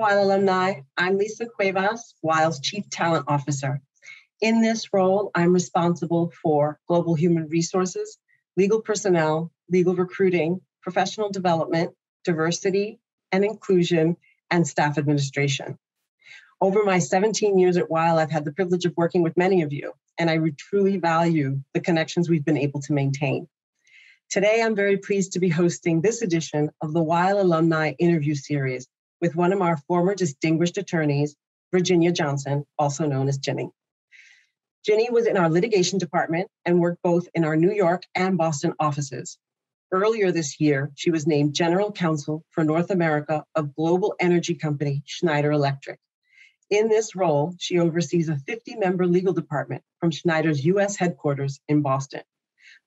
Weil Alumni. I'm Lisa Cuevas, Weil's Chief Talent Officer. In this role, I'm responsible for global human resources, legal personnel, legal recruiting, professional development, diversity and inclusion, and staff administration. Over my 17 years at Weil, I've had the privilege of working with many of you, and I truly value the connections we've been able to maintain. Today, I'm very pleased to be hosting this edition of the Weil Alumni Interview Series with one of our former distinguished attorneys, Virginia Johnson, also known as Ginny. Ginny was in our litigation department and worked both in our New York and Boston offices. Earlier this year, she was named General Counsel for North America of global energy company Schneider Electric. In this role, she oversees a 50-member legal department from Schneider's U.S. headquarters in Boston.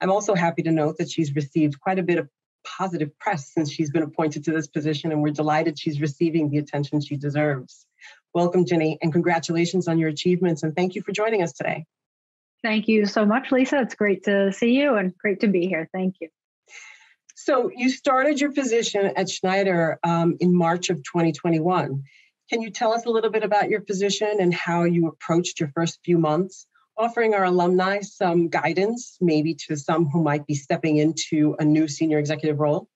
I'm also happy to note that she's received quite a bit of positive press since she's been appointed to this position, and we're delighted she's receiving the attention she deserves. Welcome, Ginny, and congratulations on your achievements, and thank you for joining us today. Thank you so much, Lisa. It's great to see you and great to be here. Thank you. So you started your position at Schneider in March of 2021. Can you tell us a little bit about your position and how you approached your first few months, offering our alumni some guidance, maybe to some who might be stepping into a new senior executive role?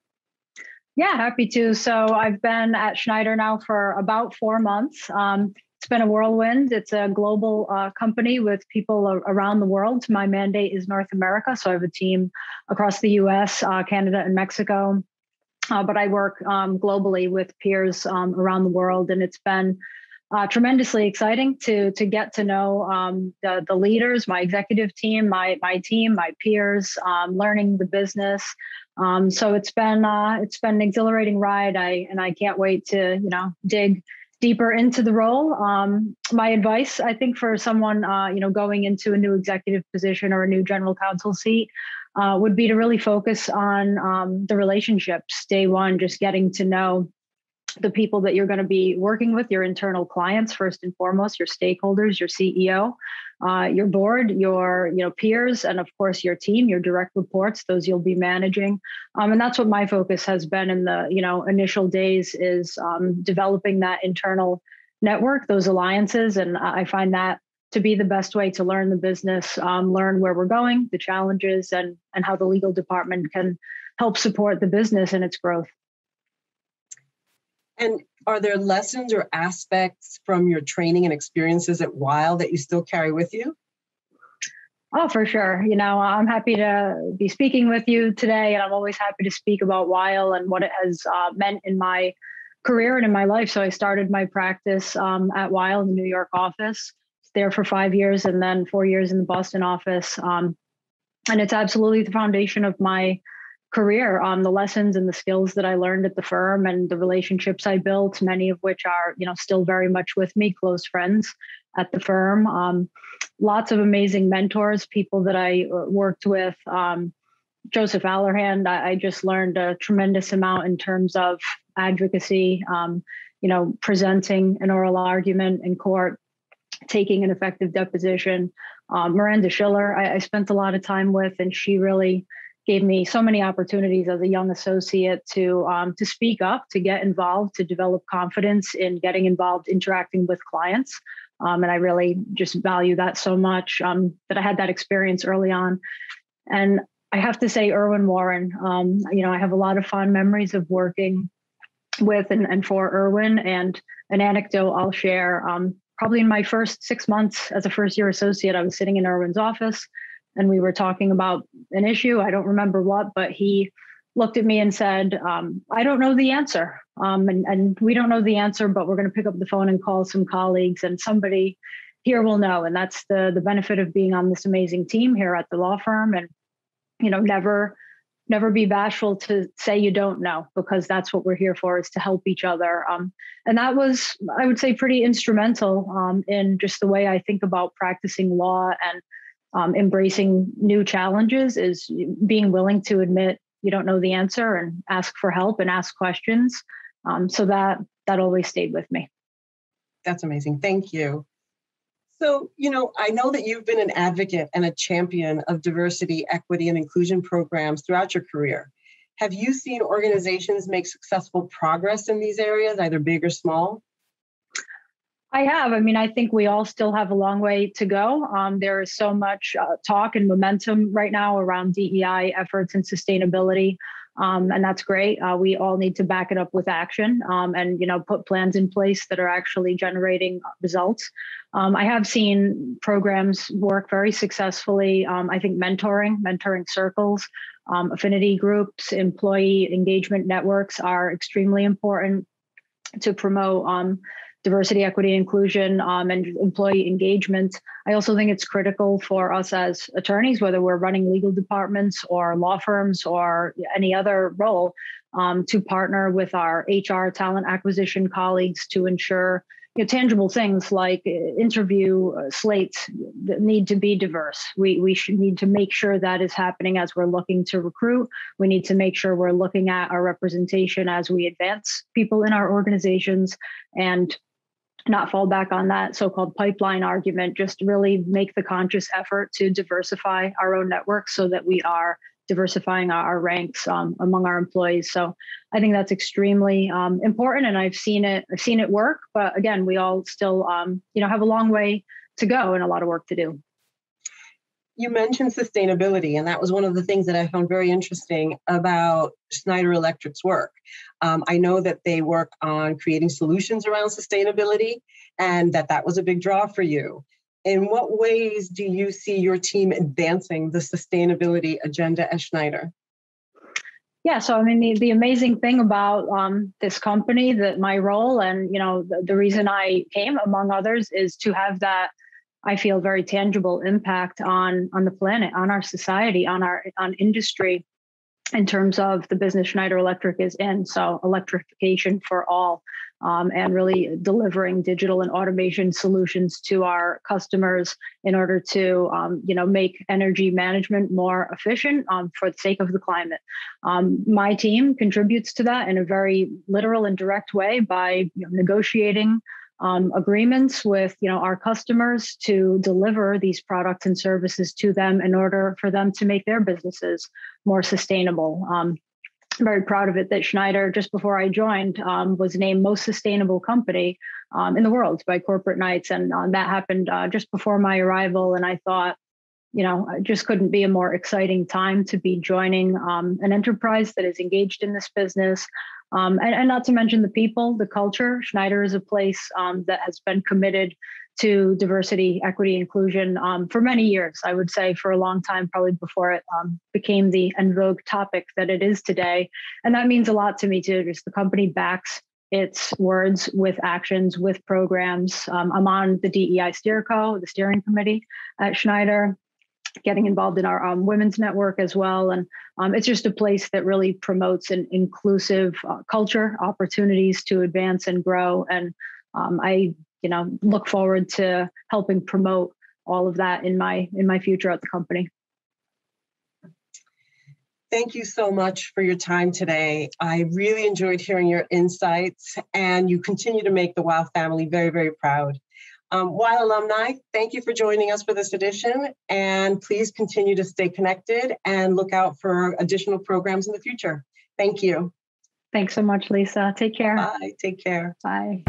Yeah, happy to. So I've been at Schneider now for about 4 months. It's been a whirlwind. It's a global company with people around the world. My mandate is North America, so I have a team across the US, Canada, and Mexico. But I work globally with peers around the world, and it's been tremendously exciting to get to know the leaders, my executive team, my team, my peers, learning the business. So it's been an exhilarating ride. I can't wait to dig deeper into the role. My advice, I think, for someone going into a new executive position or a new general counsel seat would be to really focus on the relationships. Day one, just getting to know the people that you're going to be working with, your internal clients, first and foremost, your stakeholders, your CEO, your board, your peers, and of course your team, your direct reports, those you'll be managing. And that's what my focus has been in the initial days, is developing that internal network, those alliances. And I find that to be the best way to learn the business, learn where we're going, the challenges, and how the legal department can help support the business and its growth. And are there lessons or aspects from your training and experiences at Weil that you still carry with you? Oh, for sure. I'm happy to be speaking with you today, and I'm always happy to speak about Weil and what it has meant in my career and in my life. So I started my practice at Weil in the New York office, there for 5 years, and then 4 years in the Boston office. And it's absolutely the foundation of my career, the lessons and the skills that I learned at the firm and the relationships I built, many of which are, still very much with me, close friends at the firm. Lots of amazing mentors, people that I worked with. Joseph Allerhand, I just learned a tremendous amount in terms of advocacy, presenting an oral argument in court, taking an effective deposition. Miranda Schiller, I spent a lot of time with, and she really gave me so many opportunities as a young associate to speak up, to get involved, to develop confidence in getting involved, interacting with clients. And I really just value that so much, that I had that experience early on. And I have to say, Irwin Warren, I have a lot of fond memories of working with and for Irwin. And an anecdote I'll share, probably in my first 6 months as a first-year associate, I was sitting in Irwin's office, and we were talking about an issue. I don't remember what, but he looked at me and said, I don't know the answer. And we don't know the answer, but we're going to pick up the phone and call some colleagues, and somebody here will know. And that's the benefit of being on this amazing team here at the law firm. And, never be bashful to say you don't know, because that's what we're here for, is to help each other. And that was, I would say, pretty instrumental in just the way I think about practicing law and embracing new challenges, is being willing to admit you don't know the answer and ask for help and ask questions. So that always stayed with me. That's amazing. Thank you. So, I know that you've been an advocate and a champion of diversity, equity, and inclusion programs throughout your career. Have you seen organizations make successful progress in these areas, either big or small? I have. I mean, I think we all still have a long way to go. There is so much talk and momentum right now around DEI efforts and sustainability. And that's great. We all need to back it up with action and, put plans in place that are actually generating results. I have seen programs work very successfully. I think mentoring circles, affinity groups, employee engagement networks are extremely important to promote diversity, equity, inclusion, and employee engagement. I also think it's critical for us as attorneys, whether we're running legal departments or law firms or any other role, to partner with our HR talent acquisition colleagues to ensure tangible things like interview slates that need to be diverse. We should need to make sure that is happening as we're looking to recruit. We need to make sure we're looking at our representation as we advance people in our organizations and not fall back on that so-called pipeline argument, just really make the conscious effort to diversify our own networks so that we are diversifying our ranks among our employees. So I think that's extremely important, and I've seen it work. But again, we all still have a long way to go and a lot of work to do. You mentioned sustainability, and that was one of the things that I found very interesting about Schneider Electric's work. I know that they work on creating solutions around sustainability, and that was a big draw for you. In what ways do you see your team advancing the sustainability agenda at Schneider? Yeah, so I mean, the amazing thing about this company, that my role and the reason I came, among others, is to have that, I feel, very tangible impact on the planet, on our society, on industry, in terms of the business Schneider Electric is in. So electrification for all, and really delivering digital and automation solutions to our customers in order to, make energy management more efficient for the sake of the climate. My team contributes to that in a very literal and direct way by negotiating agreements with our customers to deliver these products and services to them in order for them to make their businesses more sustainable. I'm very proud of it that Schneider, just before I joined, was named most sustainable company in the world by Corporate Knights, and that happened just before my arrival. And I thought, it just couldn't be a more exciting time to be joining an enterprise that is engaged in this business. And not to mention the people, the culture. Schneider is a place that has been committed to diversity, equity, inclusion for many years. I would say for a long time, probably before it became the en vogue topic that it is today. And that means a lot to me too. Just the company backs its words with actions, with programs. I'm on the DEI the steering committee at Schneider, getting involved in our women's network as well. And it's just a place that really promotes an inclusive culture, opportunities to advance and grow. And I look forward to helping promote all of that in my future at the company. Thank you so much for your time today. I really enjoyed hearing your insights, and you continue to make the Weil family very, very proud. Weil Alumni, thank you for joining us for this edition, and please continue to stay connected and look out for additional programs in the future. Thank you. Thanks so much, Lisa. Take care. Bye. Take care. Bye.